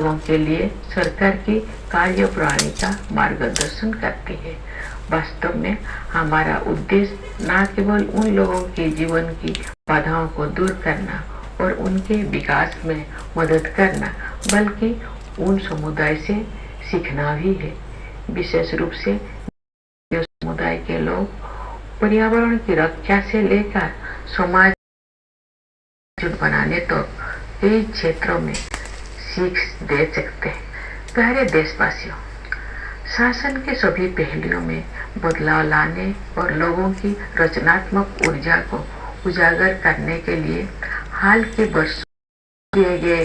लोगों के लिए सरकार की कार्यप्रणाली का मार्गदर्शन करती है। वास्तव में हमारा उद्देश्य न केवल उन लोगों के जीवन की बाधाओं को दूर करना और उनके विकास में मदद करना, बल्कि उन समुदाय से सीखना भी है। विशेष रूप से जो समुदाय के लोग पर्यावरण की रक्षा से लेकर समाज बनाने तक कई क्षेत्रों में सीख दे सकते हैं। प्यारे देशवासियों, शासन के सभी पहलुओं में बदलाव लाने और लोगों की रचनात्मक ऊर्जा को उजागर करने के लिए हाल के वर्षों किए गए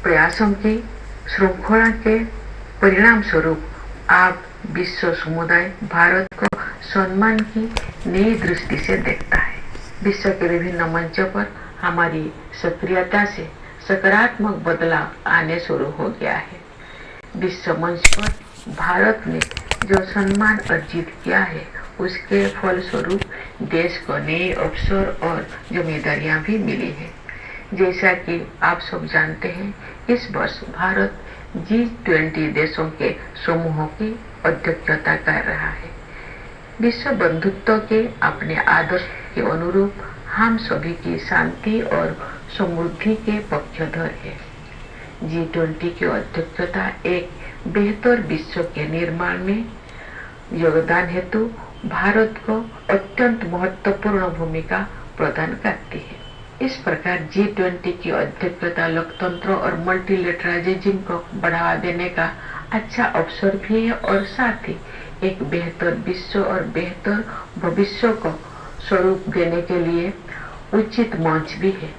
प्रयासों की श्रृंखला के परिणाम स्वरूप आप विश्व समुदाय भारत को सम्मान की नई दृष्टि से देखता है। विश्व के विभिन्न मंचों पर हमारी सक्रियता से सकारात्मक बदलाव आने शुरू हो गया है। विश्व मंच पर भारत ने जो सम्मान अर्जित किया है, उसके फलस्वरूप देश को नए अवसर और जिम्मेदारियां भी मिली है। जैसा कि आप सब जानते हैं, इस वर्ष भारत G20 देशों के समूहों की अध्यक्षता कर रहा है। विश्व बंधुत्व के अपने आदर्श के अनुरूप हम सभी की शांति और समृद्धि के पक्षधर है। G20 की अध्यक्षता एक बेहतर विश्व के निर्माण में योगदान हेतु भारत को अत्यंत महत्वपूर्ण भूमिका प्रदान करती है। इस प्रकार G20 की अध्यक्षता लोकतंत्र और मल्टीलेटरलिज्म को बढ़ावा देने का अच्छा अवसर भी है और साथ ही एक बेहतर विश्व और बेहतर भविष्य को स्वरूप देने के लिए उचित मंच भी है।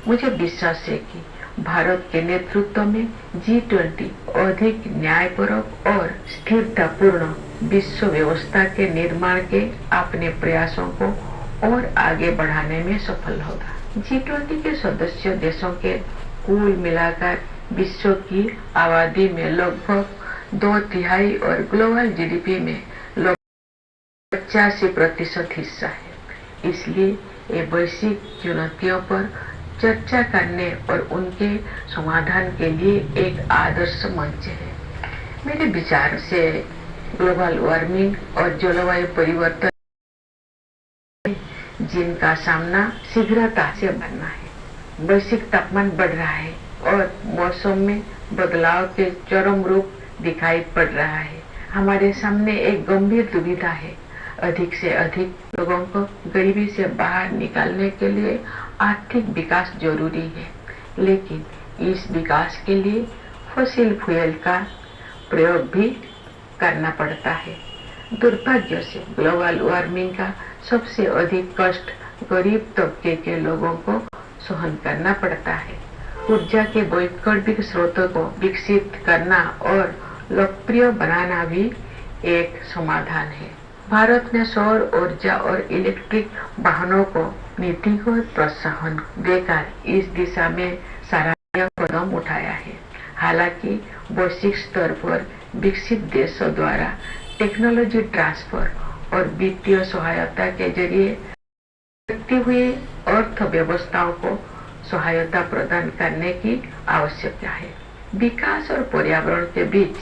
मुझे विश्वास है कि भारत के नेतृत्व में G20 अधिक न्यायपरक और स्थिरतापूर्ण विश्व व्यवस्था के निर्माण के अपने प्रयासों को और आगे बढ़ाने में सफल होगा। G20 के सदस्य देशों के कुल मिलाकर विश्व की आबादी में लगभग 2/3 और ग्लोबल GDP में लगभग 85% हिस्सा है। इसलिए ये वैश्विक चुनौतियों पर चर्चा करने और उनके समाधान के लिए एक आदर्श मंच है। मेरे विचार से ग्लोबल वार्मिंग और जलवायु परिवर्तन जिनका सामना शीघ्रता से करना है। वैश्विक तापमान बढ़ रहा है और मौसम में बदलाव के चरम रूप दिखाई पड़ रहा है। हमारे सामने एक गंभीर दुविधा है। अधिक से अधिक लोगों को गरीबी से बाहर निकालने के लिए आर्थिक विकास जरूरी है, लेकिन इस विकास के लिए फॉसिल फ्यूल का प्रयोग भी करना पड़ता है। दुर्भाग्य से ग्लोबल वार्मिंग का सबसे अधिक कष्ट गरीब तबके के लोगों को सहन करना पड़ता है। ऊर्जा के वैकल्पिक स्रोतों को विकसित करना और लोकप्रिय बनाना भी एक समाधान है। भारत ने सौर ऊर्जा और इलेक्ट्रिक वाहनों को नीतिगत प्रोत्साहन देकर इस दिशा में सराहनीय कदम उठाया है। हालांकि वैश्विक स्तर पर विकसित देशों द्वारा टेक्नोलॉजी ट्रांसफर और वित्तीय सहायता के जरिए बढ़ती हुई अर्थव्यवस्थाओं को सहायता प्रदान करने की आवश्यकता है। विकास और पर्यावरण के बीच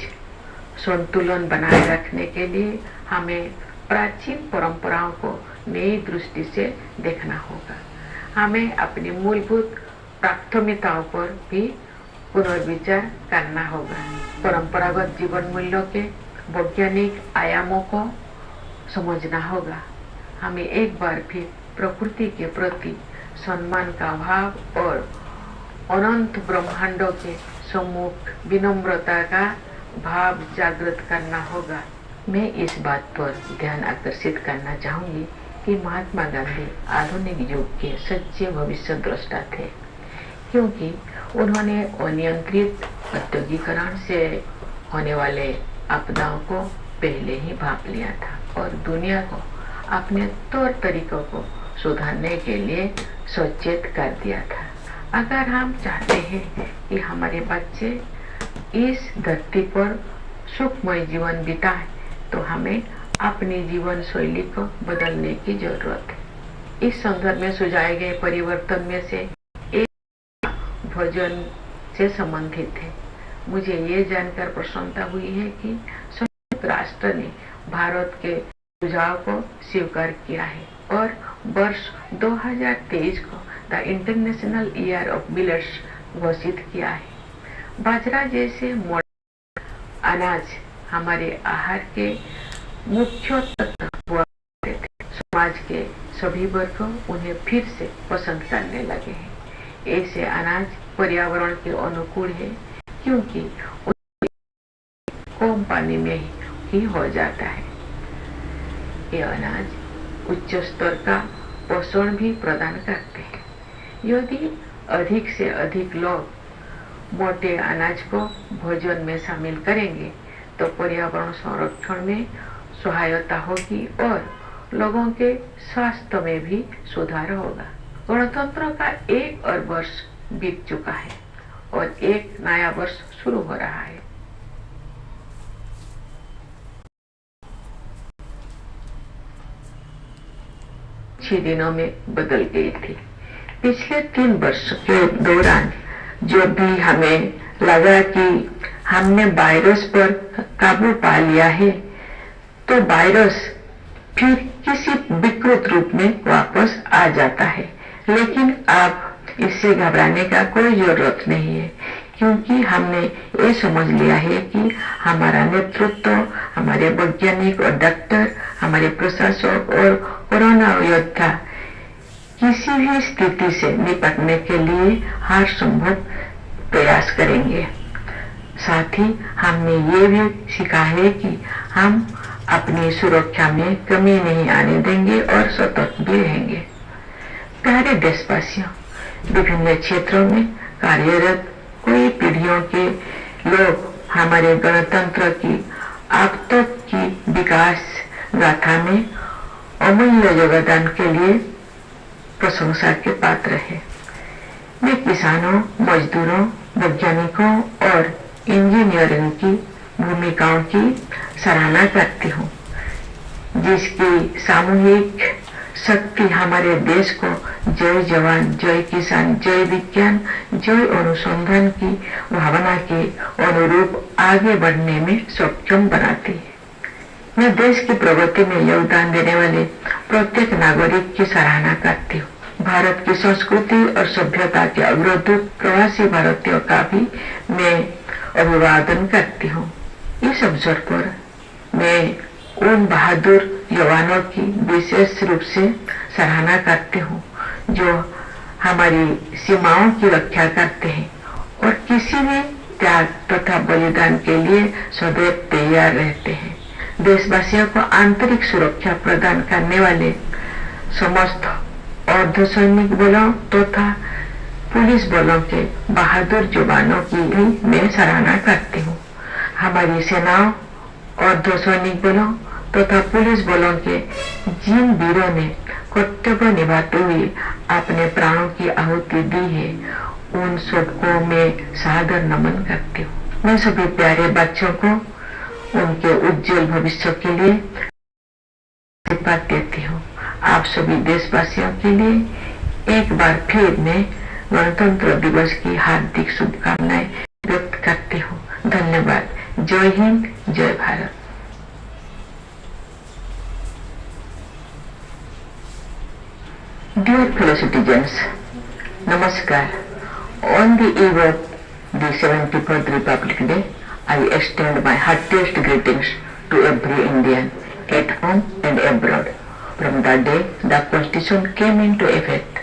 संतुलन बनाए रखने के लिए हमें प्राचीन परंपराओं को नई दृष्टि से देखना होगा। हमें अपनी मूलभूत प्राथमिकताओं पर भी पुनर्विचार करना होगा। परंपरागत जीवन मूल्यों के वैज्ञानिक आयामों को समझना होगा। हमें एक बार फिर प्रकृति के प्रति सम्मान का भाव और अनंत ब्रह्मांडों के सम्मुख विनम्रता का भाव जागृत करना होगा। मैं इस बात पर ध्यान आकर्षित करना चाहूंगी कि महात्मा गांधी आधुनिक युग के सच्चे भविष्य द्रष्टा थे, क्योंकि उन्होंने अनियंत्रित औद्योगिकरण से होने वाले आपदाओं को पहले ही भाप लिया था और दुनिया को अपने तौर तरीकों को सुधारने के लिए सचेत कर दिया था। अगर हम चाहते हैं कि हमारे बच्चे इस धरती पर सुखमय जीवन बिताएं, तो हमें अपनी जीवन शैली को बदलने की जरूरत है। इस संदर्भ में सुझाए गए परिवर्तन में से एक भोजन से संबंधित है। मुझे ये जानकर प्रसन्नता हुई है कि संयुक्त राष्ट्र ने भारत के सुझाव को स्वीकार किया है और वर्ष 2023 को the international year of millets घोषित किया है। बाजरा जैसे मोटे अनाज हमारे आहार के मुख्य तत्व हुआ करते थे। समाज के सभी वर्ग उन्हें फिर से पसंद करने लगे हैं। ऐसे अनाज पर्यावरण के अनुकूल है क्योंकि कम पानी में ही हो जाता है। ये अनाज उच्च स्तर का पोषण भी प्रदान करते हैं। यदि अधिक से अधिक लोग मोटे अनाज को भोजन में शामिल करेंगे तो पर्यावरण संरक्षण में सहायता होगी और लोगों के स्वास्थ्य में भी सुधार होगा। गणतंत्र का 1 और वर्ष बीत चुका है और एक नया वर्ष शुरू हो रहा है। कुछ ही दिनों में बदल गई थी। पिछले 3 वर्ष के दौरान जो भी हमें लगा कि हमने वायरस पर काबू पा लिया है, तो वायरस फिर किसी विकृत रूप में वापस आ जाता है। लेकिन अब इससे घबराने का कोई जरूरत नहीं है क्योंकि हमने ये समझ लिया है कि हमारा नेतृत्व, हमारे वैज्ञानिक और डॉक्टर, हमारे प्रशासक और कोरोना योद्धा किसी भी स्थिति से निपटने के लिए हर संभव प्रयास करेंगे। साथ ही हमने ये भी सीखा है कि हम अपनी सुरक्षा में कमी नहीं आने देंगे और सतर्क भी रहेंगे। प्यारे देशवासियों, विभिन्न क्षेत्रों में कार्यरत कई पीढ़ियों के लोग हमारे गणतंत्र की अब तक की विकास गाथा में अमूल्य योगदान के लिए प्रशंसा के पात्र है। मैं किसानों, मजदूरों, वैज्ञानिकों और इंजीनियरिंग की भूमिकाओं की सराहना करती हूँ, जिसकी सामूहिक शक्ति हमारे देश को जय जवान, जय किसान, जय विज्ञान, जय अनुसंधान की भावना के अनुरूप आगे बढ़ने में सक्षम बनाती है। मैं देश की प्रगति में योगदान देने वाले प्रत्येक नागरिक की सराहना करती हूँ। भारत की संस्कृति और सभ्यता के अग्रदूत प्रवासी भारतीयों का भी मैं अभिवादन करती हूँ। इस अवसर पर मैं उन बहादुर जवानों की विशेष रूप से सराहना करती हूँ जो हमारी सीमाओं की रक्षा करते हैं और किसी भी त्याग तथा बलिदान के लिए सदैव तैयार रहते हैं। देशवासियों को आंतरिक सुरक्षा प्रदान करने वाले समस्त अर्धसैनिक बलों तथा पुलिस बलों के बहादुर जवानों की भी मैं सराहना करती हूँ। हमारी सेनाओं, अर्धसैनिक बलों तथा पुलिस बलों के जिन वीरों ने कर्तव्य निभाते हुए अपने प्राणों की आहुति दी है, उन सबको मैं सादर नमन करती हूँ। मैं सभी प्यारे बच्चों को उनके उज्जवल भविष्य के लिए आशीर्वाद देती हूँ। आप सभी देशवासियों के लिए एक बार फिर मैं गणतंत्र दिवस की हार्दिक शुभकामनाएं व्यक्त करती हूँ। धन्यवाद। जय हिंद, जय Bharat. Dear fellow citizens, Namaskar. On the eve of the 74th Republic Day, I extend my heartiest greetings to every Indian at home and abroad. From the day the Constitution came into effect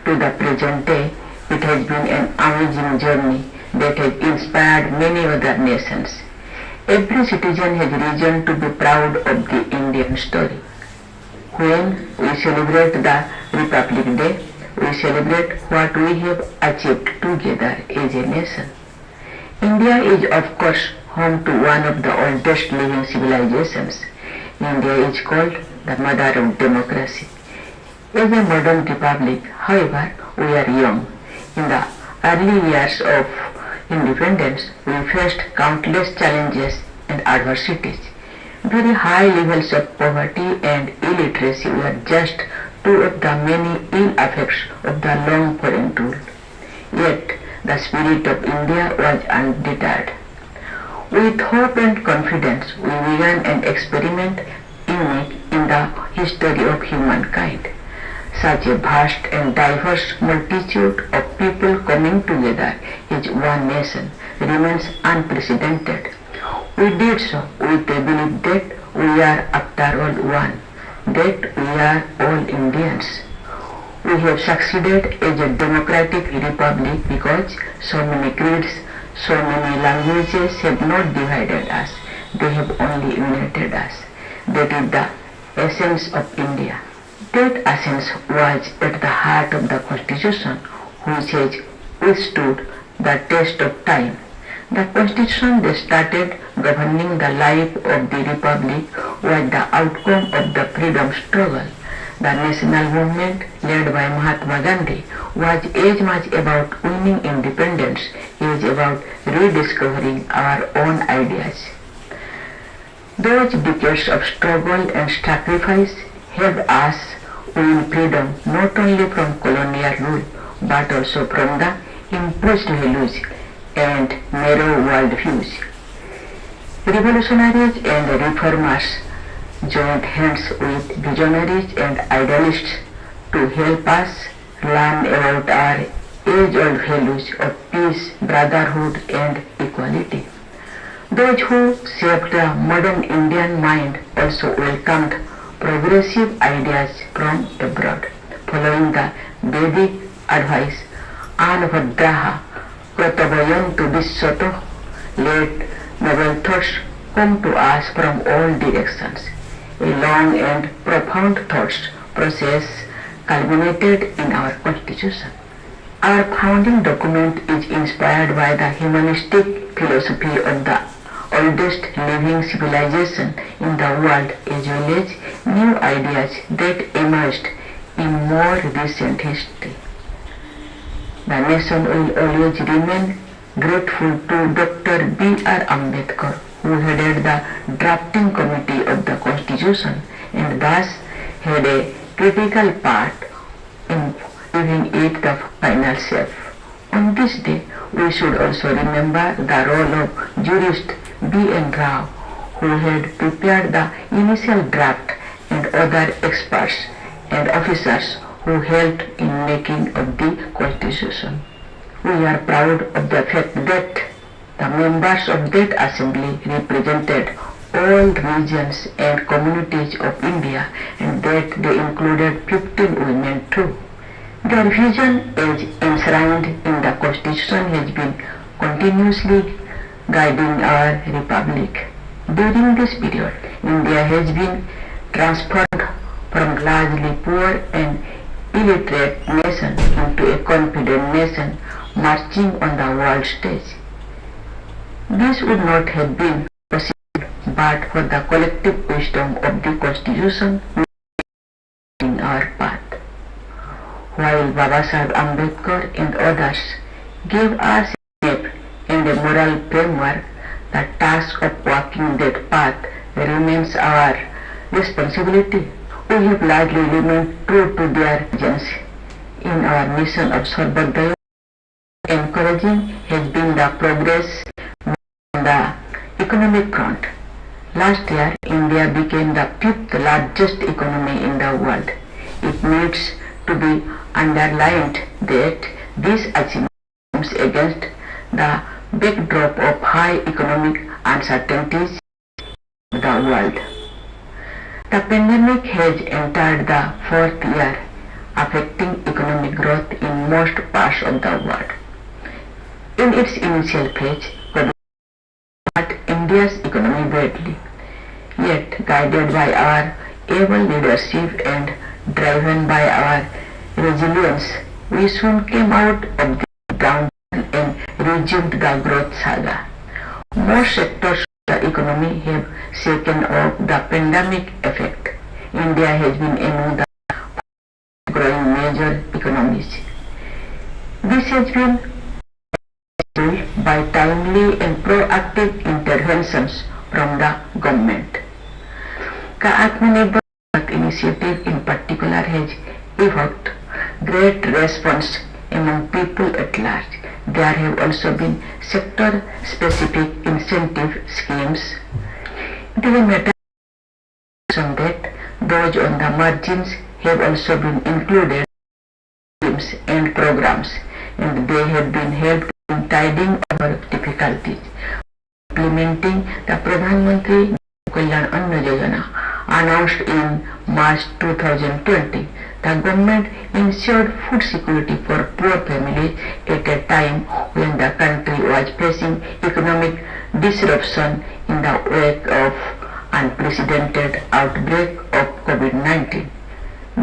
to the present day, it has been an amazing journey that has inspired many other nations. Every citizen has reason to be proud of the Indian story. When we celebrate the Republic Day, we celebrate what we have achieved together as a nation. India is of course home to one of the oldest living civilizations. India is called the mother of democracy. As a modern republic, however, we are young. In the early years of independence, we faced countless challenges and adversities. Very high levels of poverty and illiteracy were just two of the many ill effects of the long foreign rule. Yet, the spirit of India was undeterred. With hope and confidence, we began an experiment unique in the history of humankind. Such a vast and diverse multitude of people coming together as one nation remains unprecedented. We did so with a belief that we are after all one, that we are all Indians. We have succeeded as a democratic republic because so many creeds, so many languages have not divided us, they have only united us. That is the essence of India. That essence was at the heart of the Constitution, which has withstood the test of time. The Constitution that started governing the life of the Republic was the outcome of the freedom struggle. The national movement led by Mahatma Gandhi was as much about winning independence as about rediscovering our own ideas. Those decades of struggle and sacrifice helped us win freedom not only from colonial rule but also from the imposed values and narrow world views. Revolutionaries and reformers joined hands with visionaries and idealists to help us learn about our age-old values of peace, brotherhood and equality. Those who shaped the modern Indian mind also welcomed progressive ideas from abroad, following the Vedic advice, Anubhadraha Pratavayantu Vissoto, let noble thoughts come to us from all directions. A long and profound thought process culminated in our Constitution. Our founding document is inspired by the humanistic philosophy of the oldest living civilization in the world as well as new ideas that emerged in more recent history. The nation will always remain grateful to Dr. B.R. Ambedkar, who headed the drafting committee of the Constitution and thus had a critical part in giving it the final shape. On this day, we should also remember the role of jurist B.N. Rao, who had prepared the initial draft, and other experts and officers who helped in making of the Constitution. We are proud of the fact that the members of that assembly represented all regions and communities of India and that they included 15 women too. Their vision as enshrined in the Constitution has been continuously guiding our republic. During this period, India has been transformed from largely poor and illiterate nation into a confident nation marching on the world stage. This would not have been possible but for the collective wisdom of the Constitution in our path. While Babasaheb Ambedkar and others gave us a map and a moral framework, the task of walking that path remains our responsibility. We have largely remained true to their visions. In our mission of Sarvodaya, encouraging has been the progress on the economic front. Last year, India became the 5th largest economy in the world. It needs to be underlined that this achievement comes against the backdrop of high economic uncertainties in the world. The pandemic has entered the 4th year, affecting economic growth in most parts of the world. In its initial phase, COVID hurt India's economy badly. Yet, guided by our able leadership and driven by our resilience, we soon came out of the downturn and resumed the growth saga. Most sectors of the economy have shaken off the pandemic effect. India has been among the growing major economies. This has been achieved by timely and proactive interventions from the government. The Atmanirbhar Bharat initiative in particular has evoked great response among people at large. There have also been sector-specific incentive schemes. It is a matter that those on the margins have also been included in schemes and programs, and they have been helped in tiding over difficulties. Implementing the Pradhan Mantri Kalyan Anna Yojana announced in March 2020, the government ensured food security for poor families at a time when the country was facing economic disruption in the wake of unprecedented outbreak of COVID-19.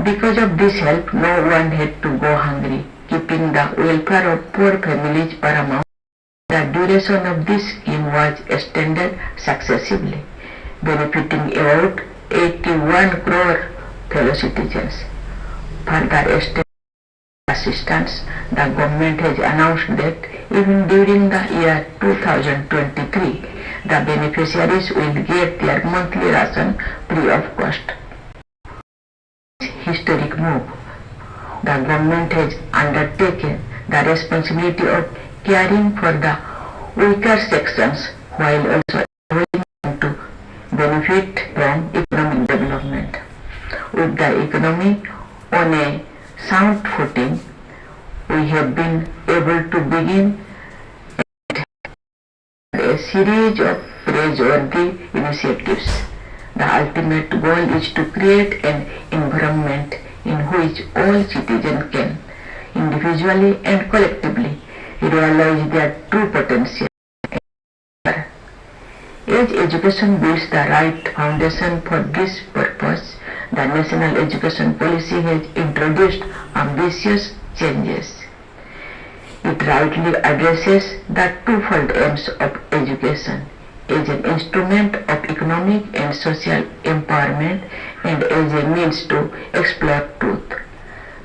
Because of this help, no one had to go hungry, keeping the welfare of poor families paramount. The duration of this scheme was extended successively, benefiting about 81 crore fellow citizens. Further extended assistance, the government has announced that even during the year 2023, the beneficiaries will get their monthly ration free of cost. Historic move. The government has undertaken the responsibility of caring for the weaker sections while also allowing them to benefit from economic development. With the economy on a sound footing, we have been able to begin a series of praiseworthy initiatives. The ultimate goal is to create an environment in which all citizens can, individually and collectively, realize their true potential. As education builds the right foundation for this purpose, the National Education Policy has introduced ambitious changes. It rightly addresses the twofold aims of education as an instrument of economic and social empowerment and as a means to explore truth.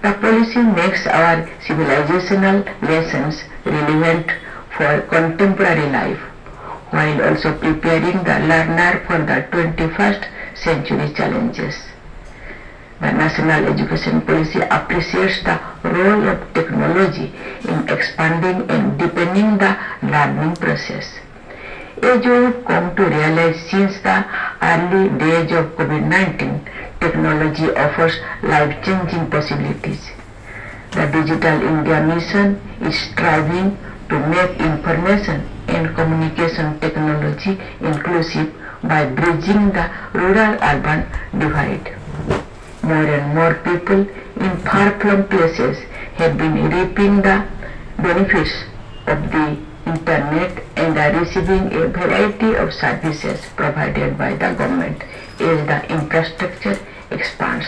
The policy makes our civilizational lessons relevant for contemporary life, while also preparing the learner for the 21st century challenges. The National Education Policy appreciates the role of technology in expanding and deepening the learning process. As we have come to realize since the early days of COVID-19, technology offers life-changing possibilities. The Digital India Mission is striving to make information and communication technology inclusive by bridging the rural-urban divide. More and more people in far-flung places have been reaping the benefits of the Internet and are receiving a variety of services provided by the government as the infrastructure expands.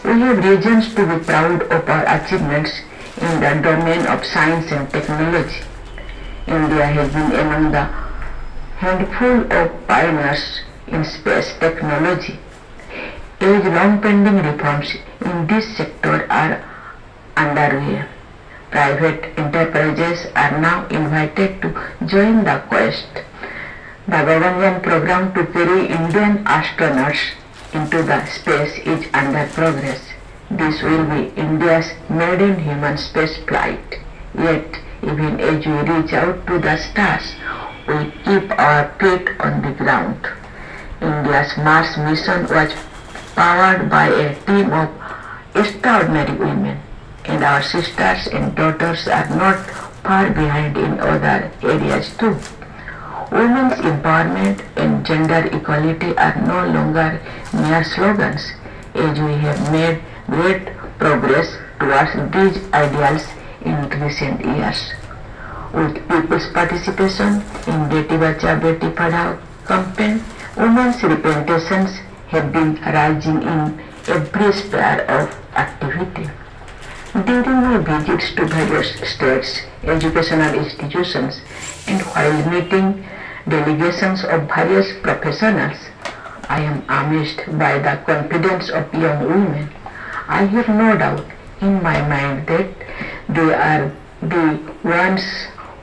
We have reasons to be proud of our achievements in the domain of science and technology. India has been among the handful of pioneers in space technology. As long-pending reforms in this sector are underway, private enterprises are now invited to join the quest. The Gaganyaan program to carry Indian astronauts into the space is under progress. This will be India's maiden human space flight. Yet, even as we reach out to the stars, we keep our feet on the ground. India's Mars mission was powered by a team of extraordinary women, and our sisters and daughters are not far behind in other areas too. Women's empowerment and gender equality are no longer mere slogans, as we have made great progress towards these ideals in recent years. With people's participation in Beti Bachao Beti Padhao campaign, women's representations have been rising in every sphere of activity. During my visits to various states, educational institutions, and while meeting delegations of various professionals, I am amazed by the confidence of young women. I have no doubt in my mind that they are the ones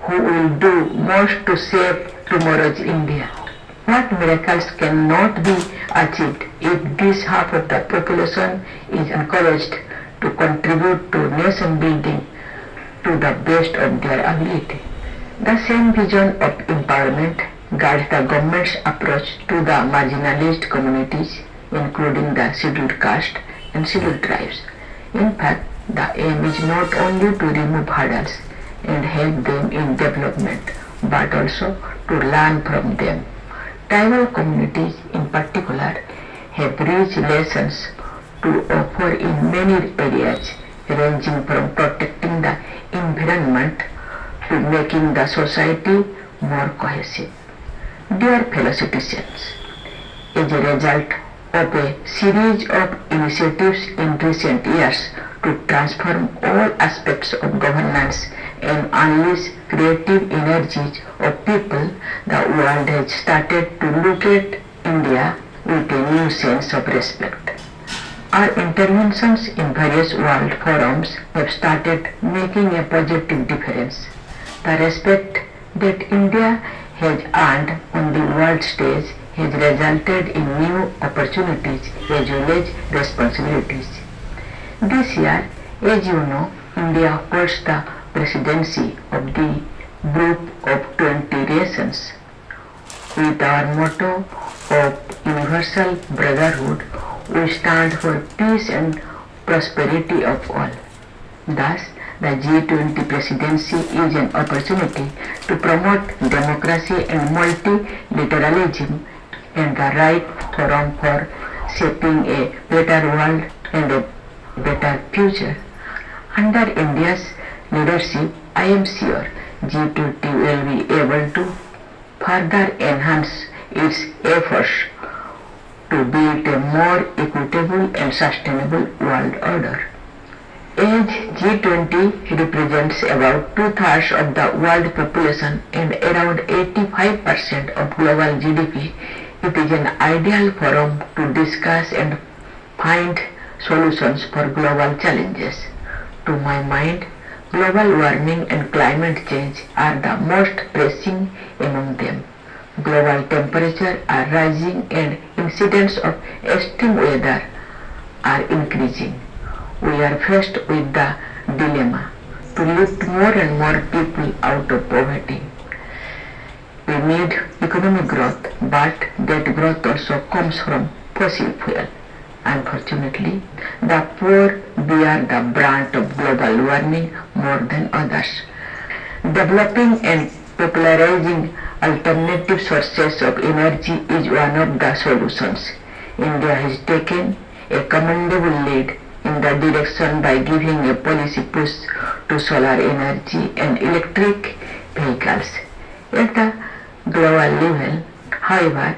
who will do most to save tomorrow's India. What miracles cannot be achieved if this half of the population is encouraged to contribute to nation building to the best of their ability. The same vision of empowerment guides the government's approach to the marginalized communities, including the scheduled caste and scheduled tribes. In fact, the aim is not only to remove hurdles and help them in development, but also to learn from them. Tribal communities in particular have rich lessons to offer in many areas, ranging from protecting the environment to making the society more cohesive. Dear fellow citizens, as a result of a series of initiatives in recent years to transform all aspects of governance and unleash creative energies of people, the world has started to look at India with a new sense of respect. Our interventions in various world forums have started making a positive difference. The respect that India has earned on the world stage has resulted in new opportunities as well as responsibilities. This year, as you know, India holds the presidency of the Group of 20 Nations. With our motto of universal brotherhood, we stand for peace and prosperity of all. Thus, the G20 presidency is an opportunity to promote democracy and multilateralism and the right forum for shaping a better world and a better future. Under India's leadership, I am sure G20 will be able to further enhance its efforts to build a more equitable and sustainable world order. As G20 represents about two-thirds of the world population and around 85% of global GDP, it is an ideal forum to discuss and find solutions for global challenges. To my mind, global warming and climate change are the most pressing among them. Global temperatures are rising and incidents of extreme weather are increasing. We are faced with the dilemma to lift more and more people out of poverty. We need economic growth, but that growth also comes from fossil fuel. Unfortunately, the poor bear the brunt of global warming more than others. Developing and popularizing alternative sources of energy is one of the solutions. India has taken a commendable lead in the direction by giving a policy push to solar energy and electric vehicles. At the global level, however,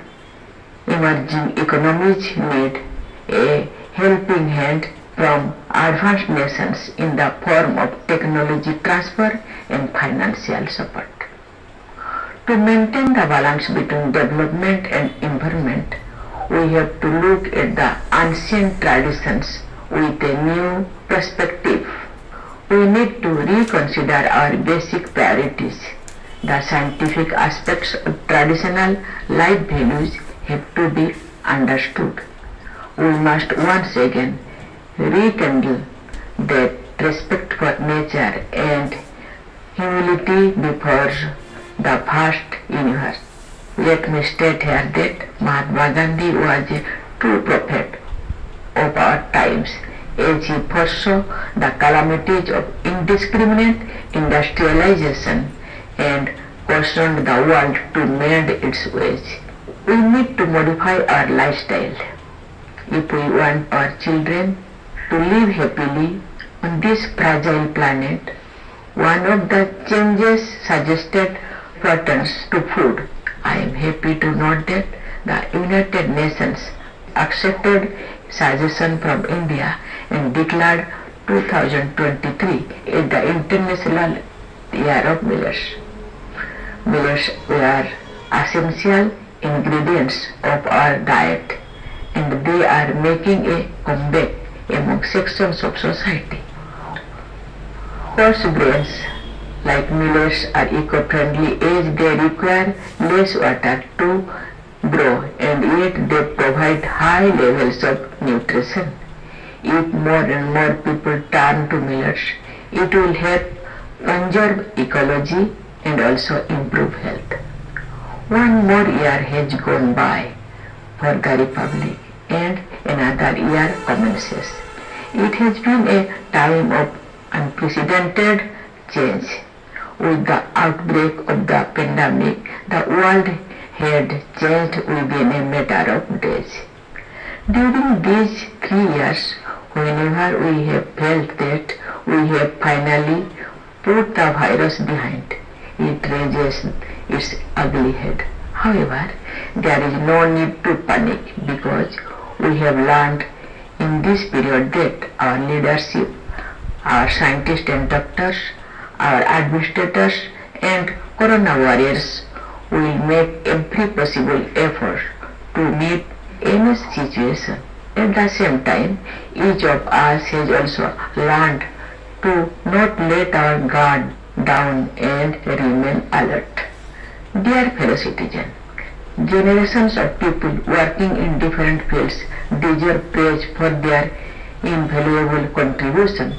emerging economies need a helping hand from advanced nations in the form of technology transfer and financial support. To maintain the balance between development and environment, we have to look at the ancient traditions with a new perspective. We need to reconsider our basic priorities. The scientific aspects of traditional life values have to be understood. We must once again rekindle that respect for nature and humility before the vast universe. Let me state here that Mahatma Gandhi was a true prophet of our times, as he foresaw the calamities of indiscriminate industrialization and cautioned the world to mend its ways. We need to modify our lifestyle if we want our children to live happily on this fragile planet. One of the changes suggested pertains to food. I am happy to note that the United Nations accepted suggestion from India and declared 2023 as the International Year of Millets. Millets were essential ingredients of our diet, and they are making a comeback among sections of society. Coarse grains like millets are eco-friendly as they require less water to grow, and yet they provide high levels of nutrition. If more and more people turn to millets, it will help conserve ecology and also improve health. One more year has gone by for the Republic and another year commences. It has been a time of unprecedented change. With the outbreak of the pandemic, the world had changed within a matter of days. During these 3 years, whenever we have felt that we have finally put the virus behind, it raises its ugly head. However, there is no need to panic because we have learned in this period that our leadership, our scientists and doctors, our administrators and corona warriors will make every possible effort to meet any situation. At the same time, each of us has also learned to not let our guard down and remain alert. Dear fellow citizens, generations of people working in different fields deserve praise for their invaluable contribution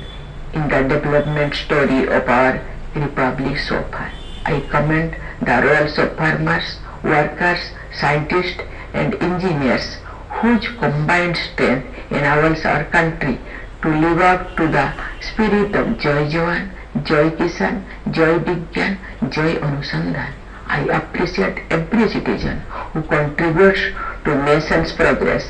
in the development story of our republic so far. I commend the roles of farmers, workers, scientists and engineers whose combined strength enables our country to live up to the spirit of Joy Jawan, Joy Kisan, Joy Vigyan, Joy Anusandhan. I appreciate every citizen who contributes to nation's progress.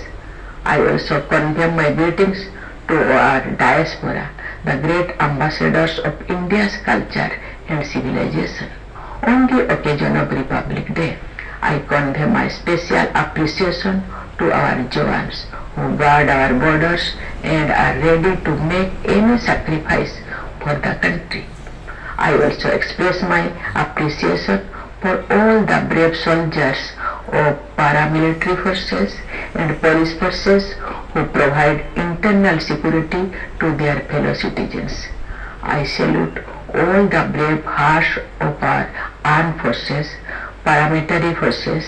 I also convey my greetings to our diaspora, the great ambassadors of India's culture and civilization. On the occasion of Republic Day, I convey my special appreciation to our Jawans who guard our borders and are ready to make any sacrifice for the country. I also express my appreciation for all the brave soldiers of paramilitary forces and police forces who provide internal security to their fellow citizens. I salute all the brave hearts of our armed forces, paramilitary forces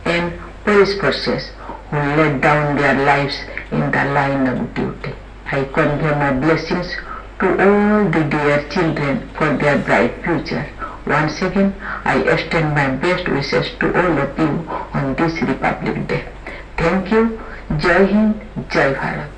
and police forces who laid down their lives in the line of duty. I convey my blessings to all the dear children for their bright future. Once again, I extend my best wishes to all of you on this Republic Day. Thank you. Jai Hind, Jai Bharat.